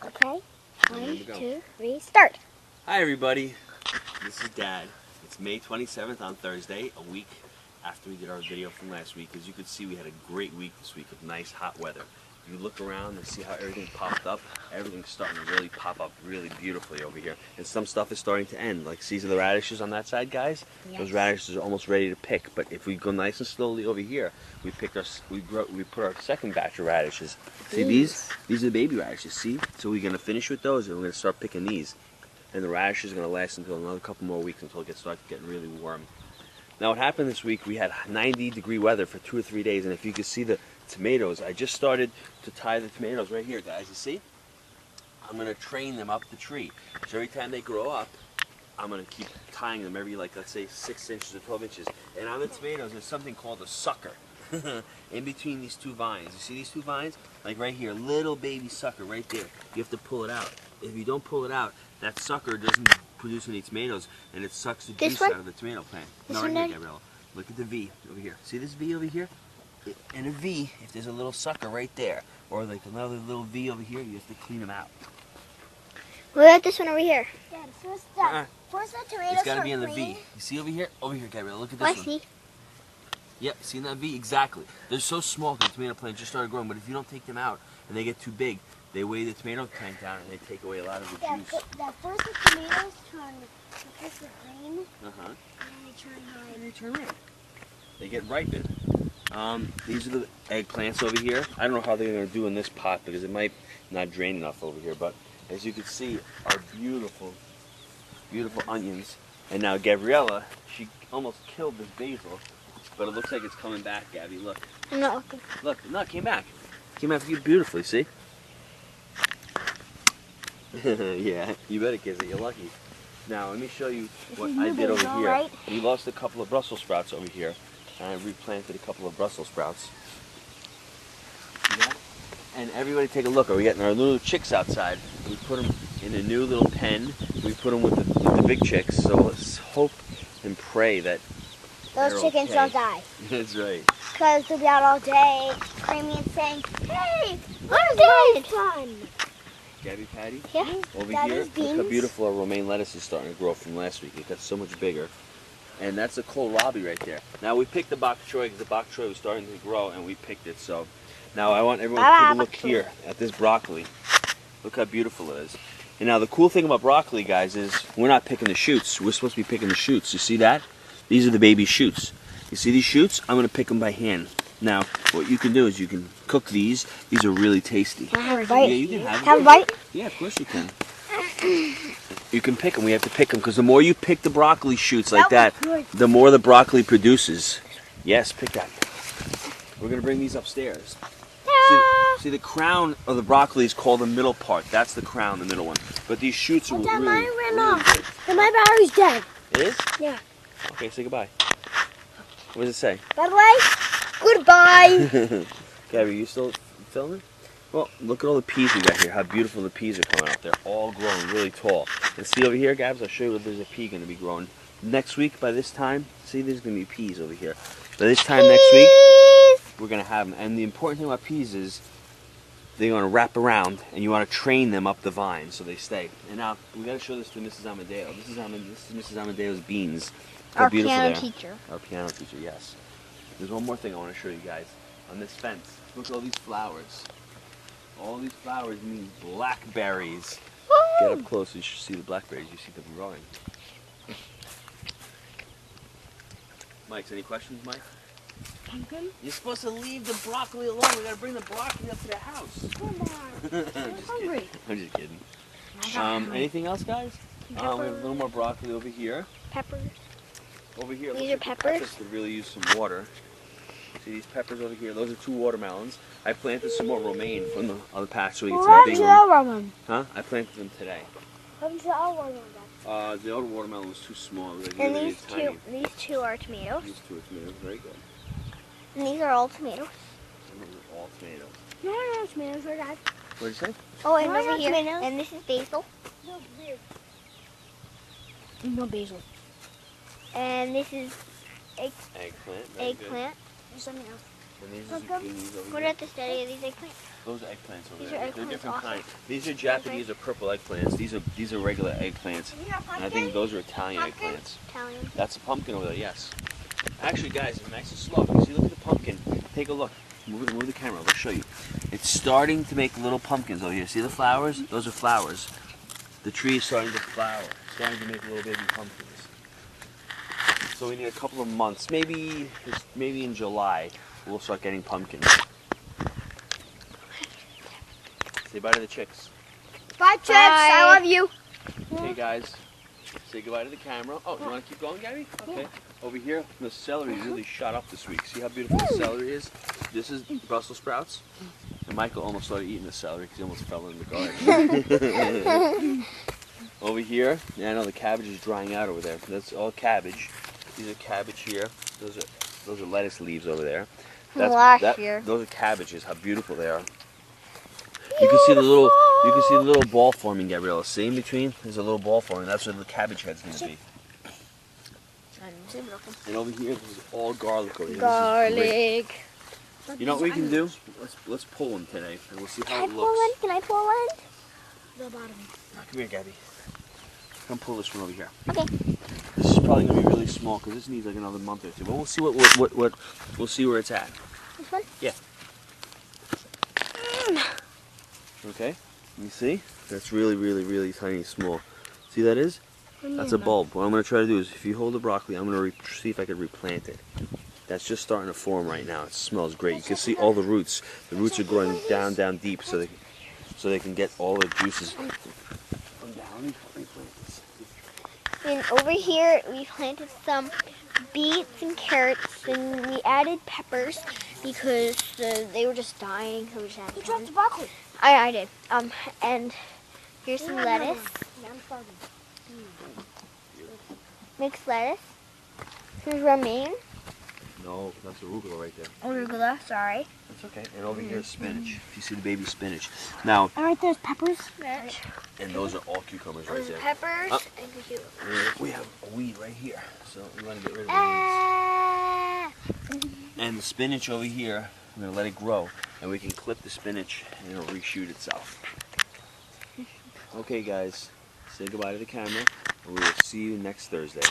Okay. 1, 2, 3, start. Hi everybody, this is Dad. It's May 27th on Thursday, a week after we did our video from last week. As you can see, we had a great week this week with nice hot weather. You look around and see how everything popped up. Everything's starting to really pop up really beautifully over here. And some stuff is starting to end. Like, see the radishes on that side, guys? Yes. Those radishes are almost ready to pick. But if we go nice and slowly over here, we put our second batch of radishes. See these? These are the baby radishes, see? So we're going to finish with those and we're going to start picking these. And the radishes are going to last until another couple more weeks until it starts getting really warm. Now what happened this week, we had 90-degree weather for 2 or 3 days, and if you can see the tomatoes, I just started to tie the tomatoes right here, guys. You see? I'm going to train them up the tree. So every time they grow up, I'm going to keep tying them every, like, let's say 6 inches or 12 inches. And on the tomatoes, there's something called a sucker in between these two vines. You see these two vines? Like right here, little baby sucker right there. You have to pull it out. If you don't pull it out, that sucker doesn't produce any tomatoes, and it sucks the juice out of the tomato plant. No, right here, Gabriella. Look at the V over here. See this V over here? In a V, if there's a little sucker right there, or like another little V over here, you have to clean them out. What about this one over here? Dad, first the tomatoes. It's got to be in the V. You see over here? Over here, Gabriella. Look at this one. I see. Yep, see that V? Exactly. They're so small because the tomato plant just started growing, but if you don't take them out and they get too big, they weigh the tomato plant down and they take away a lot of the juice. That first the tomatoes turn green, and then they turn red. They get ripened. These are the eggplants over here. I don't know how they're going to do in this pot because it might not drain enough over here, but as you can see, our beautiful, beautiful onions. And now Gabriella, she almost killed this basil, but it looks like it's coming back, Gabby. Look. I'm not looking. Look, no, it came back. It came back beautifully, see? Yeah, you bet it, Kizzy. You're lucky. Now, let me show you what I did over here. Right? We lost a couple of Brussels sprouts over here, and I replanted a couple of Brussels sprouts. Yeah. And everybody take a look. Are we getting our little chicks outside? We put them in a new little pen. We put them with the big chicks, so let's hope and pray that those chickens don't die. That's right. Because they'll be out all day screaming and saying, "Hey, I'm dead!" Fun. Gabby Patty? Yeah. Over here, look how beautiful our romaine lettuce is starting to grow from last week. It got so much bigger. And that's a kohlrabi right there. Now we picked the bok choy because the bok choy was starting to grow and we picked it. So now I want everyone to take a look here at this broccoli. Look how beautiful it is. And now the cool thing about broccoli, guys, is we're not picking the shoots. We're supposed to be picking the shoots. You see that? These are the baby shoots. You see these shoots? I'm going to pick them by hand. Now, what you can do is you can cook these. These are really tasty. Can I have a bite? Yeah, you can have a bite? Yeah, of course you can. You can pick them. We have to pick them because the more you pick the broccoli shoots like that, the more the broccoli produces. Yes, pick that. We're going to bring these upstairs. See, the crown of the broccoli is called the middle part. That's the crown, the middle one. But these shoots are really, mine ran off. And my battery's dead. It is? Yeah. Okay, say goodbye. What does it say? Bye-bye. Goodbye. Gabby, are you still filming? Well, look at all the peas we got here. How beautiful the peas are coming out. They're all growing really tall. And see over here, Gabs, I'll show you where there's a pea going to be growing. Next week, by this time, see, there's going to be peas over here. By this time next week, we're going to have them. And the important thing about peas is they're going to wrap around, and you want to train them up the vine so they stay. And now, we got to show this to Mrs. Amadeo. This is Mrs. Amadeo's beans. Our piano teacher. Our piano teacher, yes. There's one more thing I want to show you guys. On this fence, look at all these flowers. All these flowers mean blackberries. Get up close, you should see the blackberries. You see them growing. Mike, any questions, Mike? Pumpkin? You're supposed to leave the broccoli alone. We gotta bring the broccoli up to the house. Come on. I'm just kidding. I'm just kidding. Anything else, guys? We have a little more broccoli over here. Peppers. Over here, these are peppers. Could really use some water. See these peppers over here? Those are 2 watermelons. I planted some more romaine from the other patch so we get some big ones. Huh? I planted them today. The other watermelon was too small. Like and these two are tomatoes. These 2 are tomatoes. Very good. And these are all tomatoes. And those are all tomatoes. No, no tomatoes, they're guys. What did you say? Oh, and over here. Tomatoes. And this is basil. No basil. And this is eggplant. Eggplant. There's something else. And these are zucchinis over What here. at the study of these eggplants? Those are eggplants over These there. are They're eggplants different also. kinds. These are Japanese or purple eggplants. These are regular eggplants. And I think those are Italian eggplants. Italian. That's a pumpkin over there, yes. Actually, guys, it's nice and slow. You see, look at the pumpkin. Take a look. Move the camera. I'll show you. It's starting to make little pumpkins over here. See the flowers? Those are flowers. The tree is starting to flower. It's starting to make little baby pumpkins. So we need a couple of months. Maybe in July, we'll start getting pumpkins. Say bye to the chicks. Bye, chicks. I love you. Okay, guys. Say goodbye to the camera. Oh, you want to keep going, Gabby? Okay. Yeah. Over here, the celery really shot up this week. See how beautiful the celery is? This is Brussels sprouts. And Michael almost started eating the celery because he almost fell in the garden. Over here, yeah, I know the cabbage is drying out over there. That's all cabbage. These are cabbage here. Those are lettuce leaves over there. Last year. Those are cabbages. How beautiful they are. You can see the little ball forming, Gabriella. See in between? There's a little ball forming. That's where the cabbage head's going to be. And over here, this is all garlic over here. Garlic. You know what we can do? Let's pull them today, and we'll see how it looks. Can I pull one? The bottom. Come here, Gabby. Come pull this one over here. Okay. This is probably going to be really small because this needs like another month or two. But we'll see we'll see where it's at. This one? Yeah. Okay. You see? That's really tiny, small. See that is? That's a bulb. What I'm going to try to do is, if you hold the broccoli, I'm going to see if I can replant it. That's just starting to form right now. It smells great. You can see all the roots. The roots are growing down deep, so they can get all the juices. Come down. And over here, we planted some beets and carrots, and we added peppers because they were just dying. So we just added You dropped the broccoli. I did. And here's some lettuce. Yeah, I'm starving. Mixed lettuce. Here's romaine. No, that's arugula right there. Arugula, sorry. That's okay. And over here is spinach. If you see the baby spinach. Now, All right, there's peppers. and those are all cucumbers right there. Peppers and cucumbers. We have a weed right here, so we want to get rid of the Ah! weeds. And the spinach over here, we're going to let it grow, and we can clip the spinach and it'll reshoot itself. Okay guys, say goodbye to the camera, and we will see you next Thursday.